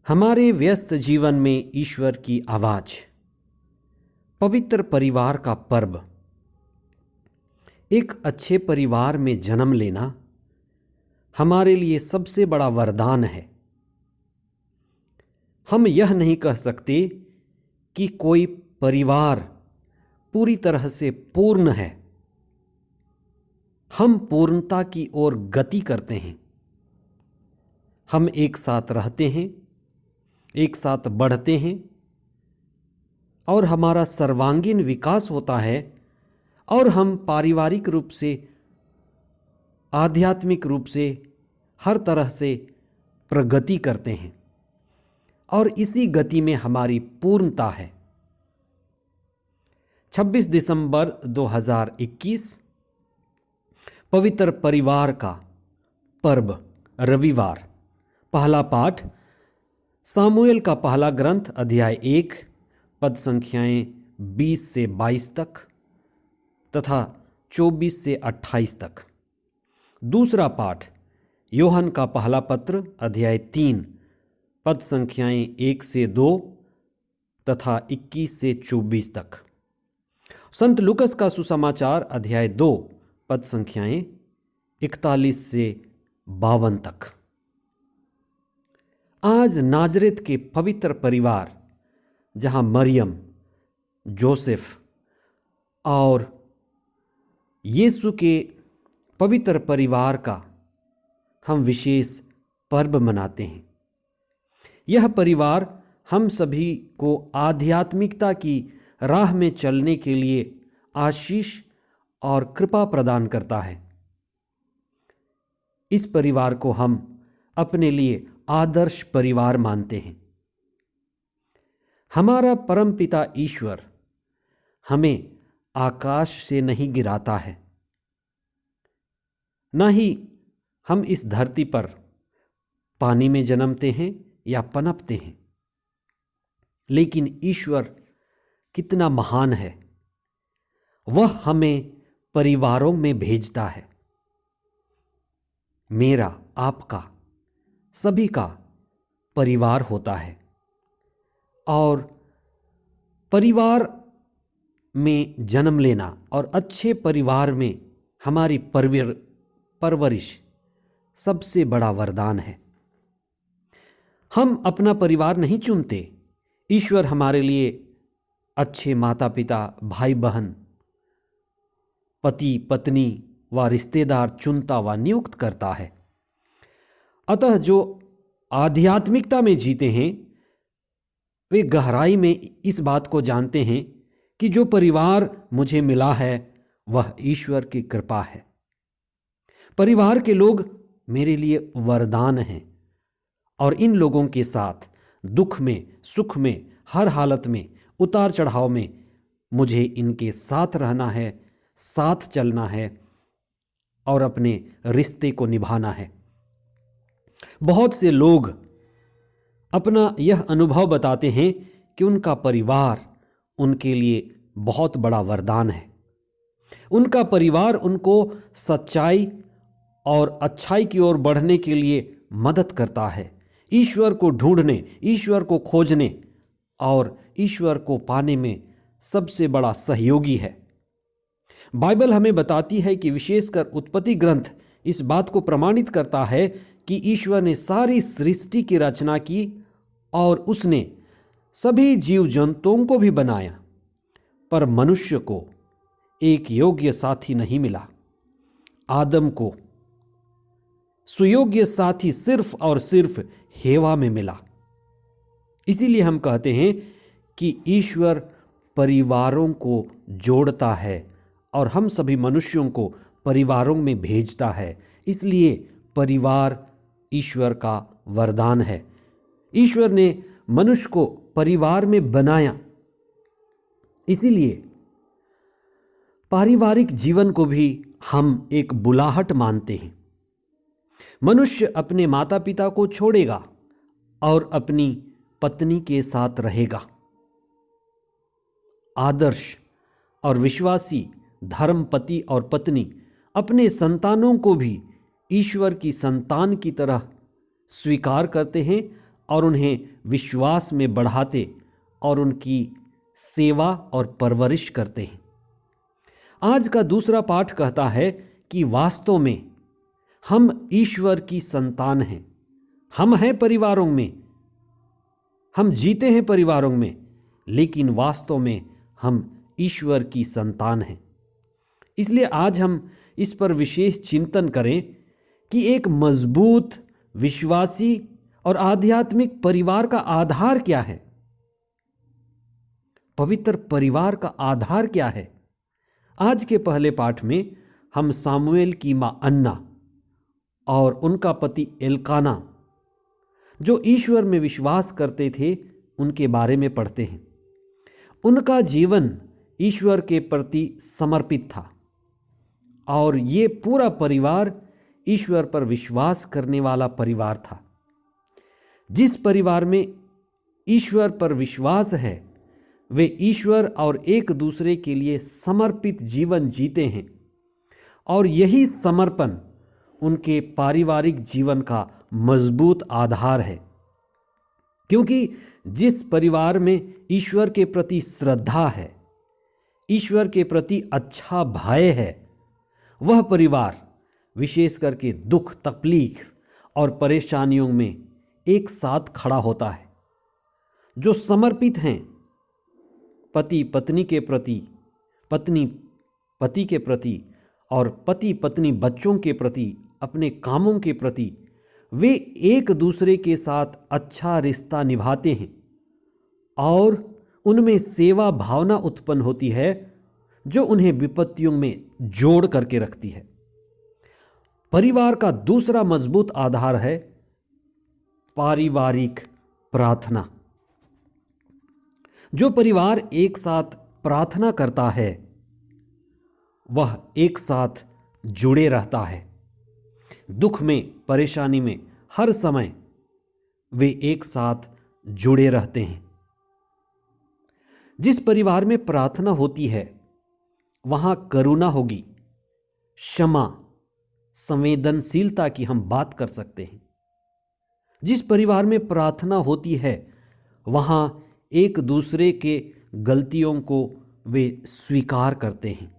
हमारे व्यस्त जीवन में ईश्वर की आवाज, पवित्र परिवार का पर्व। एक अच्छे परिवार में जन्म लेना हमारे लिए सबसे बड़ा वरदान है। हम यह नहीं कह सकते कि कोई परिवार पूरी तरह से पूर्ण है। हम पूर्णता की ओर गति करते हैं। हम एक साथ रहते हैं, एक साथ बढ़ते हैं और हमारा सर्वांगीण विकास होता है और हम पारिवारिक रूप से, आध्यात्मिक रूप से हर तरह से प्रगति करते हैं और इसी गति में हमारी पूर्णता है। 26 दिसंबर 2021 पवित्र परिवार का पर्व, रविवार। पहला पाठ सामुएल का पहला ग्रंथ अध्याय 1 पद संख्याएं 20 से 22 तक तथा 24 से 28 तक। दूसरा पाठ योहन का पहला पत्र अध्याय 3 पद संख्याएं 1 से 2 तथा 21 से 24 तक। संत लूकस का सुसमाचार अध्याय 2 पद संख्याएं 41 से 52 तक। आज नाजरेत के पवित्र परिवार, जहां मरियम, जोसेफ और यीशु के पवित्र परिवार का हम विशेष पर्व मनाते हैं। यह परिवार हम सभी को आध्यात्मिकता की राह में चलने के लिए आशीष और कृपा प्रदान करता है। इस परिवार को हम अपने लिए आदर्श परिवार मानते हैं। हमारा परमपिता ईश्वर हमें आकाश से नहीं गिराता है, न ही हम इस धरती पर पानी में जन्मते हैं या पनपते हैं, लेकिन ईश्वर कितना महान है। वह हमें परिवारों में भेजता है। मेरा, आपका, सभी का परिवार होता है और परिवार में जन्म लेना और अच्छे परिवार में हमारी परवरिश सबसे बड़ा वरदान है। हम अपना परिवार नहीं चुनते। ईश्वर हमारे लिए अच्छे माता पिता, भाई बहन, पति पत्नी व रिश्तेदार चुनता व नियुक्त करता है। अतः जो आध्यात्मिकता में जीते हैं वे गहराई में इस बात को जानते हैं कि जो परिवार मुझे मिला है वह ईश्वर की कृपा है। परिवार के लोग मेरे लिए वरदान हैं और इन लोगों के साथ दुख में, सुख में, हर हालत में, उतार चढ़ाव में मुझे इनके साथ रहना है, साथ चलना है और अपने रिश्ते को निभाना है। बहुत से लोग अपना यह अनुभव बताते हैं कि उनका परिवार उनके लिए बहुत बड़ा वरदान है। उनका परिवार उनको सच्चाई और अच्छाई की ओर बढ़ने के लिए मदद करता है, ईश्वर को ढूंढने, ईश्वर को खोजने और ईश्वर को पाने में सबसे बड़ा सहयोगी है। बाइबल हमें बताती है कि विशेषकर उत्पत्ति ग्रंथ इस बात को प्रमाणित करता है कि ईश्वर ने सारी सृष्टि की रचना की और उसने सभी जीव जंतुओं को भी बनाया, पर मनुष्य को एक योग्य साथी नहीं मिला। आदम को सुयोग्य साथी सिर्फ और सिर्फ हेवा में मिला। इसीलिए हम कहते हैं कि ईश्वर परिवारों को जोड़ता है और हम सभी मनुष्यों को परिवारों में भेजता है। इसलिए परिवार ईश्वर का वरदान है। ईश्वर ने मनुष्य को परिवार में बनाया, इसीलिए पारिवारिक जीवन को भी हम एक बुलाहट मानते हैं। मनुष्य अपने माता पिता को छोड़ेगा और अपनी पत्नी के साथ रहेगा। आदर्श और विश्वासी धर्मपति और पत्नी अपने संतानों को भी ईश्वर की संतान की तरह स्वीकार करते हैं और उन्हें विश्वास में बढ़ाते और उनकी सेवा और परवरिश करते हैं। आज का दूसरा पाठ कहता है कि वास्तव में हम ईश्वर की संतान हैं। हम हैं परिवारों में, हम जीते हैं परिवारों में, लेकिन वास्तव में हम ईश्वर की संतान हैं। इसलिए आज हम इस पर विशेष चिंतन करें कि एक मजबूत, विश्वासी और आध्यात्मिक परिवार का आधार क्या है। पवित्र परिवार का आधार क्या है। आज के पहले पाठ में हम सामुएल की मां अन्ना और उनका पति एल्काना, जो ईश्वर में विश्वास करते थे, उनके बारे में पढ़ते हैं। उनका जीवन ईश्वर के प्रति समर्पित था और ये पूरा परिवार ईश्वर पर विश्वास करने वाला परिवार था। जिस परिवार में ईश्वर पर विश्वास है, वे ईश्वर और एक दूसरे के लिए समर्पित जीवन जीते हैं और यही समर्पण उनके पारिवारिक जीवन का मजबूत आधार है। क्योंकि जिस परिवार में ईश्वर के प्रति श्रद्धा है, ईश्वर के प्रति अच्छा भय है, वह परिवार विशेष करके दुख, तकलीफ और परेशानियों में एक साथ खड़ा होता है। जो समर्पित हैं पति पत्नी के प्रति, पत्नी पति के प्रति और पति पत्नी बच्चों के प्रति, अपने कामों के प्रति, वे एक दूसरे के साथ अच्छा रिश्ता निभाते हैं और उनमें सेवा भावना उत्पन्न होती है, जो उन्हें विपत्तियों में जोड़ करके रखती है। परिवार का दूसरा मजबूत आधार है पारिवारिक प्रार्थना। जो परिवार एक साथ प्रार्थना करता है, वह एक साथ जुड़े रहता है। दुख में, परेशानी में हर समय वे एक साथ जुड़े रहते हैं। जिस परिवार में प्रार्थना होती है, वहां करुणा होगी, क्षमा, संवेदनशीलता की हम बात कर सकते हैं। जिस परिवार में प्रार्थना होती है, वहां एक दूसरे के गलतियों को वे स्वीकार करते हैं,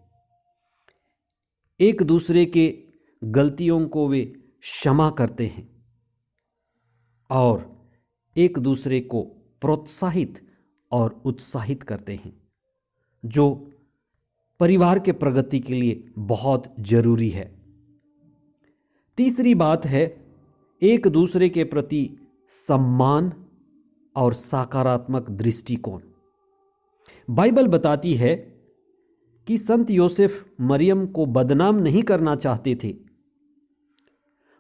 एक दूसरे के गलतियों को वे क्षमा करते हैं और एक दूसरे को प्रोत्साहित और उत्साहित करते हैं, जो परिवार के प्रगति के लिए बहुत जरूरी है। तीसरी बात है एक दूसरे के प्रति सम्मान और सकारात्मक दृष्टिकोण। बाइबल बताती है कि संत योसेफ मरियम को बदनाम नहीं करना चाहते थे।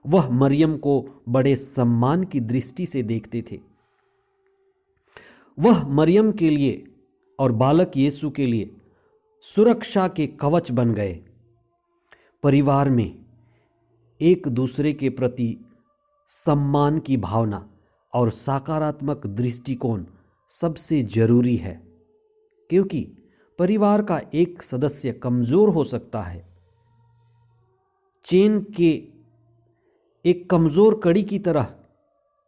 वह मरियम को बड़े सम्मान की दृष्टि से देखते थे। वह मरियम के लिए और बालक यीशु के लिए सुरक्षा के कवच बन गए। परिवार में एक दूसरे के प्रति सम्मान की भावना और सकारात्मक दृष्टिकोण सबसे जरूरी है, क्योंकि परिवार का एक सदस्य कमजोर हो सकता है। चेन के एक कमजोर कड़ी की तरह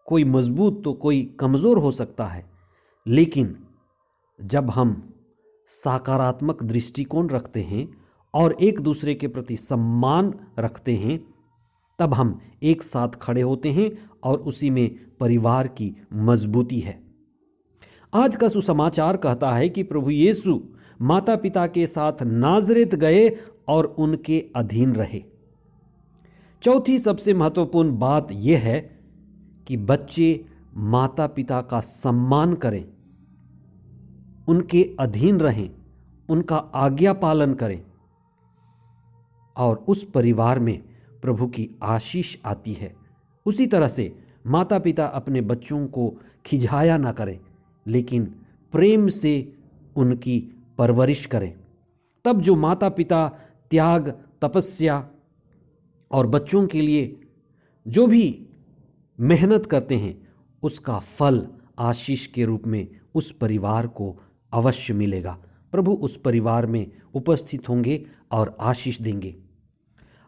कोई मजबूत तो कोई कमजोर हो सकता है, लेकिन जब हम सकारात्मक दृष्टिकोण रखते हैं और एक दूसरे के प्रति सम्मान रखते हैं, तब हम एक साथ खड़े होते हैं और उसी में परिवार की मजबूती है। आज का सुसमाचार कहता है कि प्रभु यीशु माता पिता के साथ नाजरेत गए और उनके अधीन रहे। चौथी सबसे महत्वपूर्ण बात यह है कि बच्चे माता पिता का सम्मान करें, उनके अधीन रहें, उनका आज्ञा पालन करें और उस परिवार में प्रभु की आशीष आती है। उसी तरह से माता पिता अपने बच्चों को खिझाया ना करें, लेकिन प्रेम से उनकी परवरिश करें। तब जो माता पिता त्याग, तपस्या और बच्चों के लिए जो भी मेहनत करते हैं, उसका फल आशीष के रूप में उस परिवार को अवश्य मिलेगा। प्रभु उस परिवार में उपस्थित होंगे और आशीष देंगे।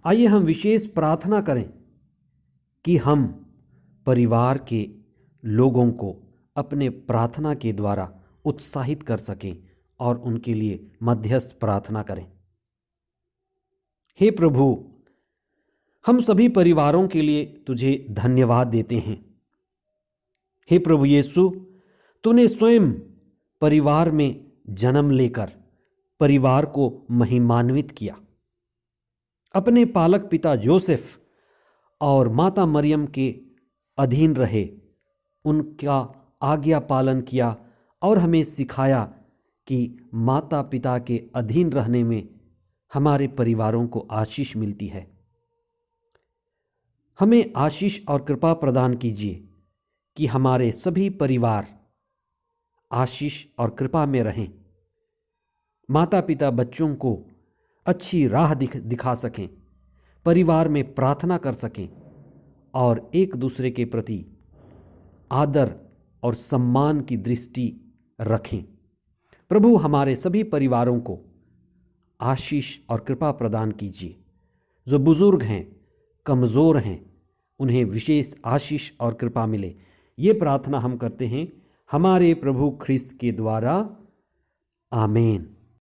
आइए हम विशेष प्रार्थना करें कि हम परिवार के लोगों को अपने प्रार्थना के द्वारा उत्साहित कर सकें और उनके लिए मध्यस्थ प्रार्थना करें। हे प्रभु, हम सभी परिवारों के लिए तुझे धन्यवाद देते हैं। हे प्रभु यीशु, तूने स्वयं परिवार में जन्म लेकर परिवार को महिमान्वित किया। अपने पालक पिता जोसेफ और माता मरियम के अधीन रहे, उनका आज्ञा पालन किया और हमें सिखाया कि माता पिता के अधीन रहने में हमारे परिवारों को आशीष मिलती है। हमें आशीष और कृपा प्रदान कीजिए कि हमारे सभी परिवार आशीष और कृपा में रहें। माता पिता बच्चों को अच्छी राह दिखा सकें, परिवार में प्रार्थना कर सकें और एक दूसरे के प्रति आदर और सम्मान की दृष्टि रखें। प्रभु, हमारे सभी परिवारों को आशीष और कृपा प्रदान कीजिए। जो बुजुर्ग हैं, कमज़ोर हैं, उन्हें विशेष आशीष और कृपा मिले। ये प्रार्थना हम करते हैं हमारे प्रभु ख्रिस्त के द्वारा। आमीन।